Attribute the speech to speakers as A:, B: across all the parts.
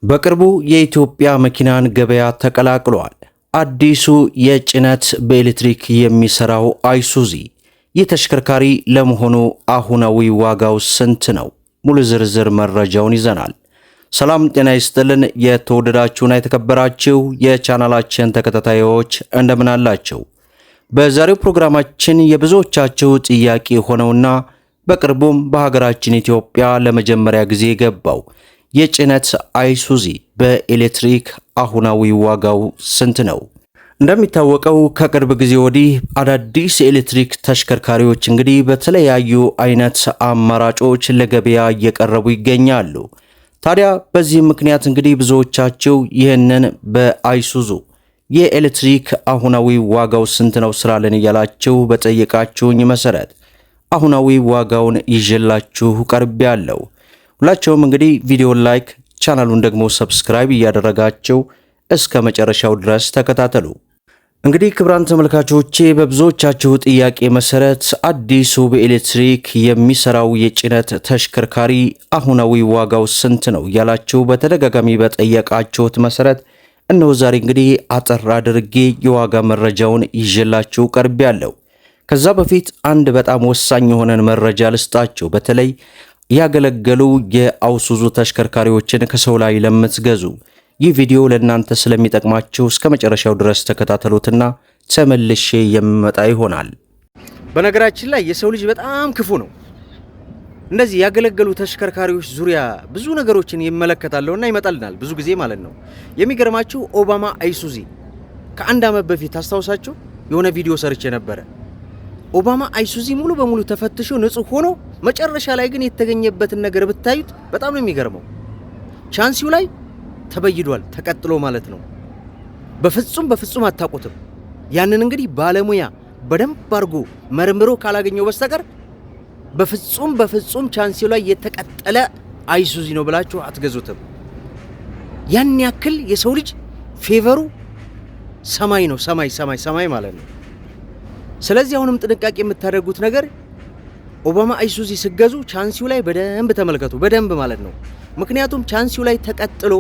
A: በቅርቡ የኢትዮጵያ መኪናን ገበያ ተቀላቅሏል። አዲሱ የጭነት በኤሌክትሪክ የሚሰራው አይሱዚ። ይህ ተሽከርካሪ ለመሆኑ አሁናዊ ዋጋው ስንት ነው? ሙሉ ዝርዝር መረጃውን ይዘናል። ሰላም ጤና ይስጥልን። የተወደዳችሁና የተከበራችሁ የቻናላችን ተከታታዮች እንደምን አላችሁ? በዛሬው ፕሮግራማችን የብዙዎቻችሁ ጥያቄ ሆነውና በቅርቡም በሀገራችን ኢትዮጵያ ለመጀመሪያ ጊዜ ገባው የጭነት አይሱዚ በኤሌክትሪክ አሁናዊ ዋጋው ስንት ነው? እንደሚታወቀው ከቅርብ ጊዜ ወዲህ አዳዲስ የኤሌክትሪክ ተሽከርካሪዎች እንግዲህ በተለያዩ አይነት አማራጮች ለገበያ እየቀረቡ ይገኛሉ። ታዲያ በዚህ ምክንያት እንግዲህ ብዙዎቻችሁ ይህንን በአይሱዙ የኤሌክትሪክ አሁናዊ ዋጋው ስንት ነው ስራለን እያላችሁ በጠየቃችሁኝ መሰረት አሁናዊ ዋጋውን ይዤላችሁ ቀርቤያለሁ። ሁላችሁም እንግዲህ ቪዲዮን ላይክ ቻናሉን ደግሞ ሰብስክራይብ እያደረጋችሁ እስከ መጨረሻው ድረስ ተከታተሉ። እንግዲህ ክቡራን ተመልካቾቼ በብዙዎቻችሁ ጥያቄ መሰረት አዲሱ በኤሌክትሪክ የሚሰራው የጭነት ተሽከርካሪ አሁናዊ ዋጋው ስንት ነው ያላችሁ በተደጋጋሚ በጠየቃችሁት መሰረት እነሆ ዛሬ እንግዲህ አጠር አድርጌ የዋጋ መረጃውን ይዤላችሁ ቀርቤያለሁ። ከዛ በፊት አንድ በጣም ወሳኝ የሆነን መረጃ ልስጣችሁ። በተለይ ያገለገሉ የአይሱዙ ተሽከርካሪዎችን ከሰው ላይ ለምትገዙ ይህ ቪዲዮ ለእናንተ ስለሚጠቅማችሁ እስከ መጨረሻው ድረስ ተከታተሉትና ተመልሼ የምመጣ ይሆናል። በነገራችን ላይ የሰው ልጅ በጣም ክፉ ነው። እንደዚህ ያገለገሉ ተሽከርካሪዎች ዙሪያ ብዙ ነገሮችን ይመለከታለውና ይመጣልናል ብዙ ጊዜ ማለት ነው። የሚገርማችሁ ኦባማ አይሱዚ ከአንድ ዓመት በፊት አስታውሳችሁ የሆነ ቪዲዮ ሰርቼ ነበረ። ኦባማ አይሱዚ ሙሉ በሙሉ ተፈትሾ ንጹህ ሆኖ መጨረሻ ላይ ግን የተገኘበትን ነገር ብታዩት በጣም ነው የሚገርመው። ቻንሲው ላይ ተበይዷል፣ ተቀጥሎ ማለት ነው። በፍጹም አታውቁትም። ያንን እንግዲህ ባለሙያ በደንብ አድርጎ መርምሮ ካላገኘው በስተቀር በፍጹም ቻንሲው ላይ የተቀጠለ አይሱዚ ነው ብላችሁ አትገዙትም። ያን ያክል የሰው ልጅ ፌቨሩ ሰማይ ነው፣ ሰማይ ማለት ነው። ስለዚህ አሁንም ጥንቃቄ የምታደርጉት ነገር ኦባማ አይሱዚ ሲገዙ ቻንሲው ላይ በደንብ ተመልከቱ፣ በደንብ ማለት ነው። ምክንያቱም ቻንሲው ላይ ተቀጥሎ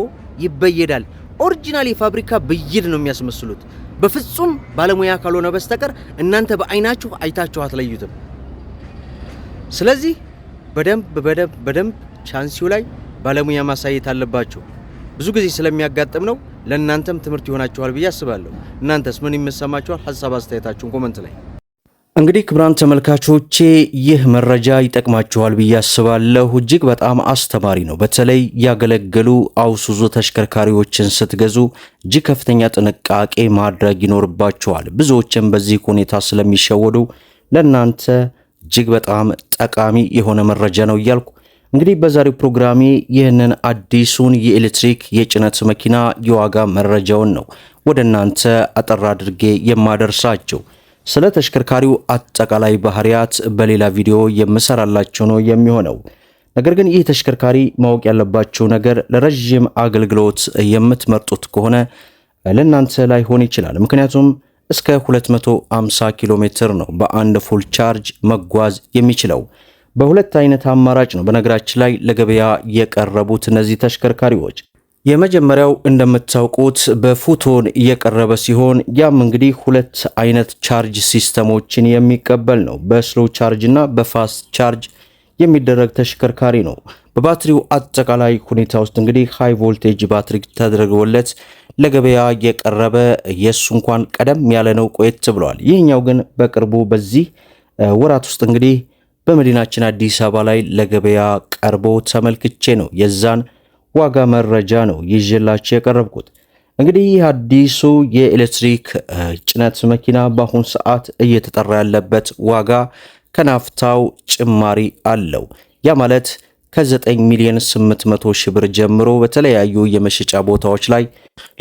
A: ይበየዳል። ኦሪጂናል የፋብሪካ ብይድ ነው የሚያስመስሉት። በፍጹም ባለሙያ ካልሆነ በስተቀር እናንተ በአይናችሁ አይታችሁ አትለዩትም። ስለዚህ በደንብ ቻንሲው ላይ ባለሙያ ማሳየት አለባችሁ። ብዙ ጊዜ ስለሚያጋጥም ነው። ለእናንተም ትምህርት ይሆናችኋል ብዬ አስባለሁ። እናንተስ ምን ይመሰማችኋል? ሀሳብ አስተያየታችሁን ኮመንት ላይ። እንግዲህ ክቡራን ተመልካቾቼ ይህ መረጃ ይጠቅማችኋል ብዬ አስባለሁ። እጅግ በጣም አስተማሪ ነው። በተለይ ያገለገሉ አይሱዙ ተሽከርካሪዎችን ስትገዙ እጅግ ከፍተኛ ጥንቃቄ ማድረግ ይኖርባችኋል። ብዙዎችም በዚህ ሁኔታ ስለሚሸወዱ ለእናንተ እጅግ በጣም ጠቃሚ የሆነ መረጃ ነው እያልኩ እንግዲህ በዛሬው ፕሮግራሜ ይህንን አዲሱን የኤሌክትሪክ የጭነት መኪና የዋጋ መረጃውን ነው ወደ እናንተ አጠር አድርጌ የማደርሳቸው። ስለ ተሽከርካሪው አጠቃላይ ባህሪያት በሌላ ቪዲዮ የምሰራላችሁ ነው የሚሆነው። ነገር ግን ይህ ተሽከርካሪ ማወቅ ያለባችሁ ነገር ለረጅም አገልግሎት የምትመርጡት ከሆነ ለእናንተ ላይሆን ይችላል። ምክንያቱም እስከ 250 ኪሎ ሜትር ነው በአንድ ፉል ቻርጅ መጓዝ የሚችለው። በሁለት አይነት አማራጭ ነው በነገራችን ላይ ለገበያ የቀረቡት እነዚህ ተሽከርካሪዎች። የመጀመሪያው እንደምታውቁት በፎቶን እየቀረበ ሲሆን ያም እንግዲህ ሁለት አይነት ቻርጅ ሲስተሞችን የሚቀበል ነው። በስሎ ቻርጅ እና በፋስት ቻርጅ የሚደረግ ተሽከርካሪ ነው። በባትሪው አጠቃላይ ሁኔታ ውስጥ እንግዲህ ሃይ ቮልቴጅ ባትሪ ተደርጎለት ለገበያ የቀረበ የሱ እንኳን ቀደም ያለ ነው፣ ቆየት ብሏል። ይህኛው ግን በቅርቡ በዚህ ወራት ውስጥ እንግዲህ በመዲናችን አዲስ አበባ ላይ ለገበያ ቀርቦ ተመልክቼ ነው የዛን ዋጋ መረጃ ነው ይዤላችሁ የቀረብኩት። እንግዲህ ይህ አዲሱ የኤሌክትሪክ ጭነት መኪና በአሁን ሰዓት እየተጠራ ያለበት ዋጋ ከናፍታው ጭማሪ አለው። ያ ማለት ከ9 ሚሊዮን 800 ሺህ ብር ጀምሮ በተለያዩ የመሸጫ ቦታዎች ላይ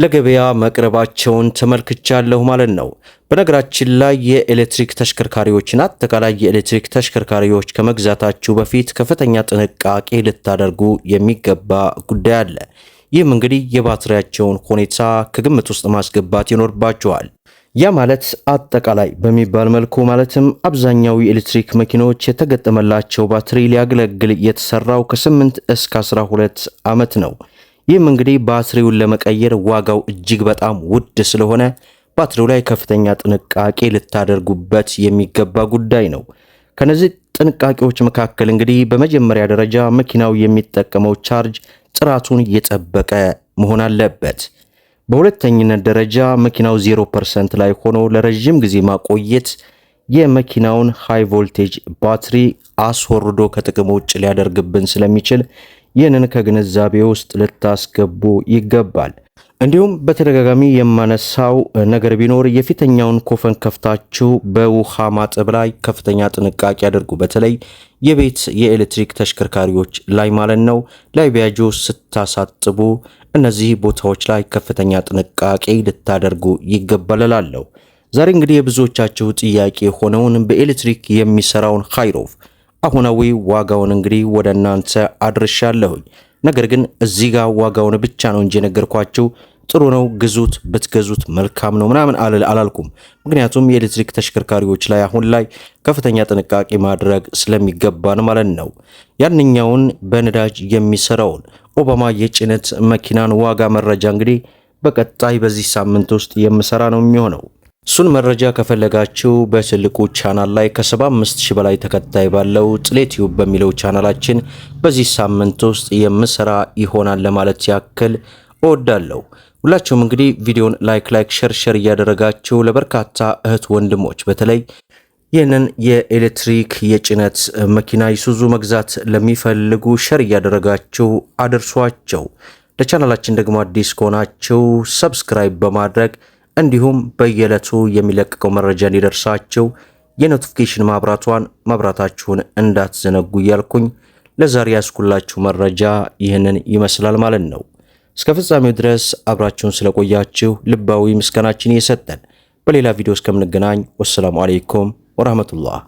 A: ለገበያ መቅረባቸውን ተመልክቻለሁ ማለት ነው። በነገራችን ላይ የኤሌክትሪክ ተሽከርካሪዎችን አጠቃላይ የኤሌክትሪክ ተሽከርካሪዎች ከመግዛታችሁ በፊት ከፍተኛ ጥንቃቄ ልታደርጉ የሚገባ ጉዳይ አለ። ይህም እንግዲህ የባትሪያቸውን ሁኔታ ከግምት ውስጥ ማስገባት ይኖርባቸዋል። ያ ማለት አጠቃላይ በሚባል መልኩ ማለትም አብዛኛው የኤሌክትሪክ መኪኖች የተገጠመላቸው ባትሪ ሊያገለግል የተሰራው ከ8 እስከ 12 ዓመት ነው። ይህም እንግዲህ ባትሪውን ለመቀየር ዋጋው እጅግ በጣም ውድ ስለሆነ ባትሪው ላይ ከፍተኛ ጥንቃቄ ልታደርጉበት የሚገባ ጉዳይ ነው። ከነዚህ ጥንቃቄዎች መካከል እንግዲህ በመጀመሪያ ደረጃ መኪናው የሚጠቀመው ቻርጅ ጥራቱን የጠበቀ መሆን አለበት። በሁለተኝነት ደረጃ መኪናው 0% ላይ ሆኖ ለረጅም ጊዜ ማቆየት የመኪናውን ሃይ ቮልቴጅ ባትሪ አስወርዶ ከጥቅም ውጭ ሊያደርግብን ስለሚችል ይህንን ከግንዛቤ ውስጥ ልታስገቡ ይገባል። እንዲሁም በተደጋጋሚ የማነሳው ነገር ቢኖር የፊተኛውን ኮፈን ከፍታችሁ በውሃ ማጠብ ላይ ከፍተኛ ጥንቃቄ አድርጉ። በተለይ የቤት የኤሌክትሪክ ተሽከርካሪዎች ላይ ማለት ነው። ላይቢያጆ ስታሳጥቡ እነዚህ ቦታዎች ላይ ከፍተኛ ጥንቃቄ ልታደርጉ ይገባል እላለሁ። ዛሬ እንግዲህ የብዙዎቻችሁ ጥያቄ ሆነውን በኤሌክትሪክ የሚሰራውን ሃይሮፍ አሁናዊ ዋጋውን እንግዲህ ወደ እናንተ አድርሻለሁኝ። ነገር ግን እዚህ ጋር ዋጋውን ብቻ ነው እንጂ ነገርኳችሁ። ጥሩ ነው ግዙት፣ ብትገዙት መልካም ነው ምናምን አላልኩም። ምክንያቱም የኤሌክትሪክ ተሽከርካሪዎች ላይ አሁን ላይ ከፍተኛ ጥንቃቄ ማድረግ ስለሚገባን ማለት ነው። ያንኛውን በነዳጅ የሚሰራውን ኦባማ የጭነት መኪናን ዋጋ መረጃ እንግዲህ በቀጣይ በዚህ ሳምንት ውስጥ የምሰራ ነው የሚሆነው። እሱን መረጃ ከፈለጋችሁ በትልቁ ቻናል ላይ ከ75000 በላይ ተከታይ ባለው ጥሌ ቲዩብ በሚለው ቻናላችን በዚህ ሳምንት ውስጥ የምሰራ ይሆናል ለማለት ያክል እወዳለሁ። ሁላችሁም እንግዲህ ቪዲዮን ላይክ ሸር እያደረጋችሁ ለበርካታ እህት ወንድሞች በተለይ ይህንን የኤሌክትሪክ የጭነት መኪና ይሱዙ መግዛት ለሚፈልጉ ሸር እያደረጋችሁ አድርሷቸው። ለቻናላችን ደግሞ አዲስ ከሆናችሁ ሰብስክራይብ በማድረግ እንዲሁም በየዕለቱ የሚለቀቀው መረጃ እንዲደርሳችሁ የኖቲፊኬሽን ማብራታችሁን እንዳትዘነጉ እያልኩኝ ለዛሬ ያስኩላችሁ መረጃ ይህንን ይመስላል ማለት ነው። እስከ ፍጻሜው ድረስ አብራችሁን ስለቆያችሁ ልባዊ ምስጋናችን እየሰጠን በሌላ ቪዲዮ እስከምንገናኝ ወሰላሙ አለይኩም ወራህመቱላህ።